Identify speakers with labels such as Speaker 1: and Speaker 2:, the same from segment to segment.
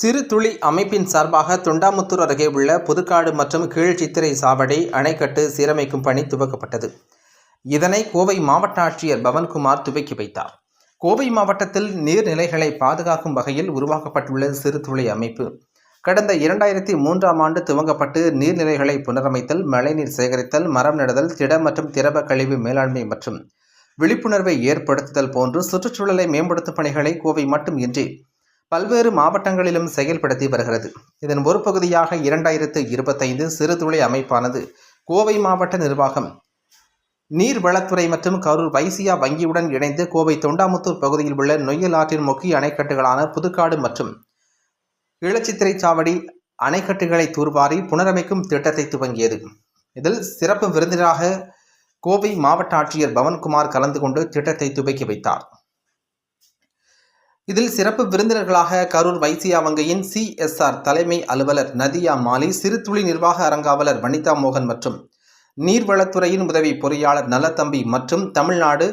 Speaker 1: சிறு துளி அமைப்பின் சார்பாக தொண்டாமுத்தூர் அருகே உள்ள புதுக்காடு மற்றும் கீழ்ச்சித்திரை சாவடி அணைக்கட்டு சீரமைக்கும் பணி துவக்கப்பட்டது. இதனை கோவை மாவட்ட ஆட்சியர் பவன்குமார் துவக்கி வைத்தார். கோவை மாவட்டத்தில் நீர்நிலைகளை பாதுகாக்கும் வகையில் உருவாக்கப்பட்டுள்ள சிறு துளி அமைப்பு கடந்த 2003ஆம் ஆண்டு துவங்கப்பட்டு நீர்நிலைகளை புனரமைத்தல், மழைநீர் சேகரித்தல், மரம் நடுதல், திட மற்றும் திரவ கழிவு மேலாண்மை மற்றும் விழிப்புணர்வை ஏற்படுத்துதல் போன்று சுற்றுச்சூழலை மேம்படுத்தும் பணிகளை கோவை மட்டுமின்றி பல்வேறு மாவட்டங்களிலும் செயல்படுத்தி வருகிறது. இதன் ஒரு பகுதியாக 2025 சிறுதுளை அமைப்பானது கோவை மாவட்ட நிர்வாகம், நீர்வளத்துறை மற்றும் கரூர் வைசியா வங்கியுடன் இணைந்து கோவை தொண்டாமுத்தூர் பகுதியில் உள்ள நொய்யல் ஆற்றின் முக்கிய அணைக்கட்டுகளான புதுக்காடு மற்றும் கீழச்சித்திரை சாவடி அணைக்கட்டுகளை தூர்வாரி புனரமைக்கும் திட்டத்தை துவங்கியது. இதில் சிறப்பு விருந்தினராக கோவை மாவட்ட ஆட்சியர் பவன்குமார் கலந்து கொண்டு திட்டத்தை துவக்கி வைத்தார். இதில் சிறப்பு விருந்தினர்களாக கரூர் வைசியா வங்கியின் CSR தலைமை அலுவலர் நதியா மாலி, சிறுதுளி நிர்வாக அரங்காவலர் வனிதா மோகன் மற்றும் நீர்வளத்துறையின் உதவி பொறியாளர் நலத்தம்பி மற்றும் தமிழ்நாடு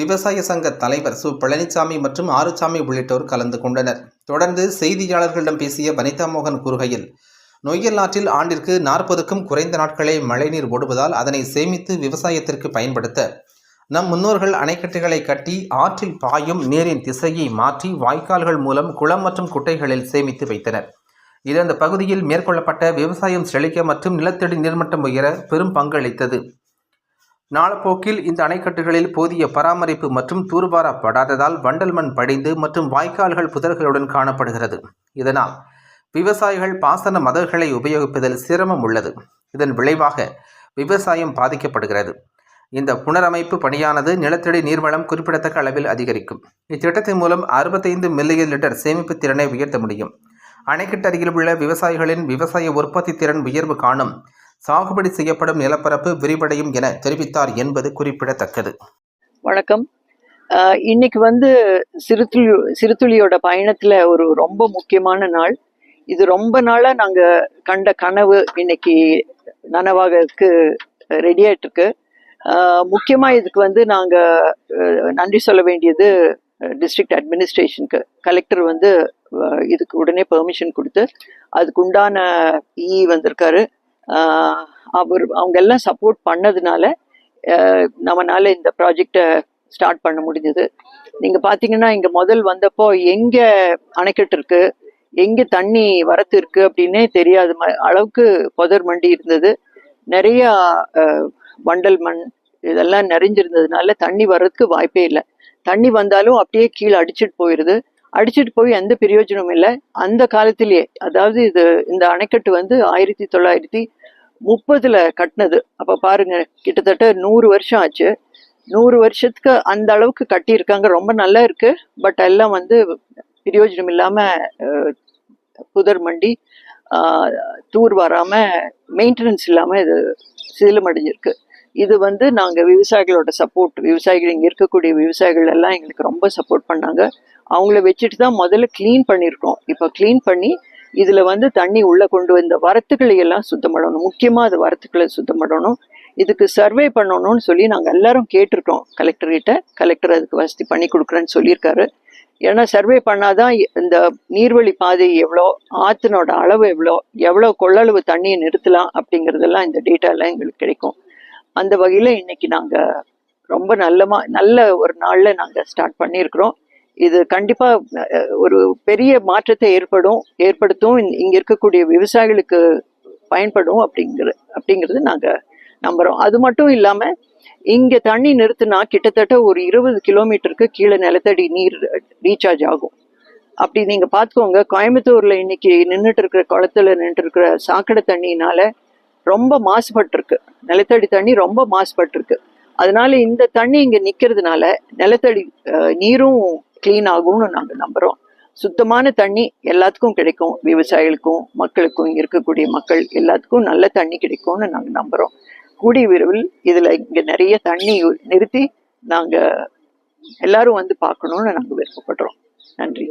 Speaker 1: விவசாய சங்க தலைவர் சு பழனிசாமி மற்றும் ஆறுசாமி உள்ளிட்டோர் கலந்து கொண்டனர். தொடர்ந்து செய்தியாளர்களிடம் பேசிய வனிதா மோகன் கூறுகையில், நொய்யல் ஆற்றில் ஆண்டிற்கு 40க்கும் குறைந்த நாட்களே மழைநீர் ஓடுவதால் அதனை சேமித்து விவசாயத்திற்கு பயன்படுத்த நம் முன்னோர்கள் அணைக்கட்டுகளை கட்டி ஆற்றில் பாயும் நீரின் திசையை மாற்றி வாய்க்கால்கள் மூலம் குளம் மற்றும் குட்டைகளில் சேமித்து வைத்தனர். இது அந்த பகுதியில் மேற்கொள்ளப்பட்ட விவசாயம் செழிக்க மற்றும் நிலத்தடி நீர்மட்டம் உயர பெரும் பங்களித்தது. நாளப்போக்கில் இந்த அணைக்கட்டுகளில் போதிய பராமரிப்பு மற்றும் தூர்வாரப்படாததால் வண்டல் மண் படிந்து மற்றும் வாய்க்கால்கள் புதர்களுடன் காணப்படுகிறது. இதனால் விவசாயிகள் பாசன மதகுகளை உபயோகிப்பதில் சிரமம் உள்ளது. இதன் விளைவாக விவசாயம் பாதிக்கப்படுகிறது. இந்த புனரமைப்பு பணியானது நிலத்தடி நீர்வளம் குறிப்பிடத்தக்க அளவில் அதிகரிக்கும். இத்திட்டத்தின் மூலம் 65 மில்லியன் லிட்டர் சேமிப்பு திறனை உயர்த்த முடியும். அணைக்கட்டு அருகில் உள்ள விவசாயிகளின் விவசாய உற்பத்தி திறன் உயர்வு காணும், சாகுபடி செய்யப்படும் நிலப்பரப்பு விரிவடையும் என தெரிவித்தார் என்பது குறிப்பிடத்தக்கது.
Speaker 2: வணக்கம். இன்னைக்கு சிறுதுளியோட பயணத்துல ஒரு ரொம்ப முக்கியமான நாள். இது ரொம்ப நாளா நாங்க கண்ட கனவு இன்னைக்கு நனவாகறதுக்கு ரெடி ஆயிட்டு இருக்கு. முக்கியமா இதுக்கு நாங்க நன்றி சொல்ல வேண்டியது டிஸ்ட்ரிக்ட் அட்மினிஸ்ட்ரேஷனுக்கு. கலெக்டர் இதுக்கு உடனே பெர்மிஷன் கொடுத்து அதுக்கு உண்டான வந்திருக்காரு. அவங்க எல்லாம் சப்போர்ட் பண்ணதுனால நம்மனால இந்த ப்ராஜெக்டை ஸ்டார்ட் பண்ண முடிஞ்சது. நீங்க பாத்தீங்கன்னா இங்க முதல் வந்தப்போ எங்க அணைக்கட்டு இருக்கு, எங்க தண்ணி வரத்து இருக்கு அப்படின்னே தெரியாத அளவுக்கு புதர் மண்டி இருந்தது. நிறைய வண்டல் மண் இதெல்லாம் நிறைஞ்சிருந்ததுனால தண்ணி வர்றதுக்கு வாய்ப்பே இல்லை. தண்ணி வந்தாலும் அப்படியே கீழே அடிச்சுட்டு போய் எந்த பிரயோஜனமும் இல்லை. அந்த காலத்திலேயே, அதாவது இந்த அணைக்கட்டு 1930 கட்டினது. அப்ப பாருங்க, கிட்டத்தட்ட 100 வருஷம் ஆச்சு. 100 வருஷத்துக்கு அந்த அளவுக்கு கட்டியிருக்காங்க. ரொம்ப நல்லா இருக்கு. பட் எல்லாம் பிரயோஜனம் இல்லாம புதர் மண்டி தூர் வராம மெயின்டெனன்ஸ் இல்லாம இது சிதிலமடைஞ்சிருக்கு. இது நாங்க விவசாயிகளோட சப்போர்ட், விவசாயிகள் இங்க இருக்கக்கூடிய விவசாயிகள் எல்லாம் எங்களுக்கு ரொம்ப சப்போர்ட் பண்ணாங்க. அவங்கள வச்சுட்டு தான் முதல்ல கிளீன் பண்ணியிருக்கோம். இப்போ கிளீன் பண்ணி இதுல தண்ணி உள்ள கொண்டு வந்த வரத்துக்களை எல்லாம் சுத்தம் பண்ணணும். முக்கியமா அது வரத்துக்களை சுத்தம் பண்ணணும். இதுக்கு சர்வே பண்ணணும்னு சொல்லி நாங்க எல்லாரும் கேட்டிருக்கோம் கலெக்டர்கிட்ட. கலெக்டர் அதுக்கு வசதி பண்ணி கொடுக்குறேன்னு சொல்லியிருக்காரு. ஏன்னா சர்வே பண்ணாதான் இந்த நீர்வழி பாதை எவ்வளோ, ஆற்றினோட அளவு எவ்வளோ கொள்ளளவு தண்ணியை நிறுத்தலாம் அப்படிங்கிறதெல்லாம் இந்த டேட்டா எல்லாம் எங்களுக்கு கிடைக்கும். அந்த வகையில இன்னைக்கு நாங்க ரொம்ப நல்ல ஒரு நாள்ல நாங்க ஸ்டார்ட் பண்ணியிருக்கிறோம். இது கண்டிப்பா ஒரு பெரிய மாற்றத்தை ஏற்படுத்தும், இங்க இருக்கக்கூடிய விவசாயிகளுக்கு பயன்படும் அப்படிங்கிறது நாங்க நம்புறோம். அது மட்டும் இல்லாம இங்க தண்ணி நிறுத்தினா கிட்டத்தட்ட ஒரு 20 கிலோமீட்டருக்கு கீழே நிலத்தடி நீர் ரீசார்ஜ் ஆகும். அப்படி நீங்க பாத்துக்கோங்க. கோயம்புத்தூர்ல இன்னைக்கு குளத்துல நின்றுட்டு இருக்கிற சாக்கடை தண்ணினால ரொம்ப மாசுபட்டிருக்கு. நிலத்தடி தண்ணி ரொம்ப மாசுபட்டிருக்கு. அதனால இந்த தண்ணி இங்க நிக்கிறதுனால நிலத்தடி நீரும் கிளீன் ஆகும்னு நாங்க நம்புறோம். சுத்தமான தண்ணி எல்லாத்துக்கும் கிடைக்கும். விவசாயிகளுக்கும் மக்களுக்கும், இருக்கக்கூடிய மக்கள் எல்லாத்துக்கும் நல்ல தண்ணி கிடைக்கும்னு நாங்க நம்புறோம். கூடிய விரைவில் இதுல இங்க நிறைய தண்ணி நிறுத்தி நாங்க எல்லாரும் பார்க்கணும்னு நாங்க விருப்பப்படுறோம். நன்றி.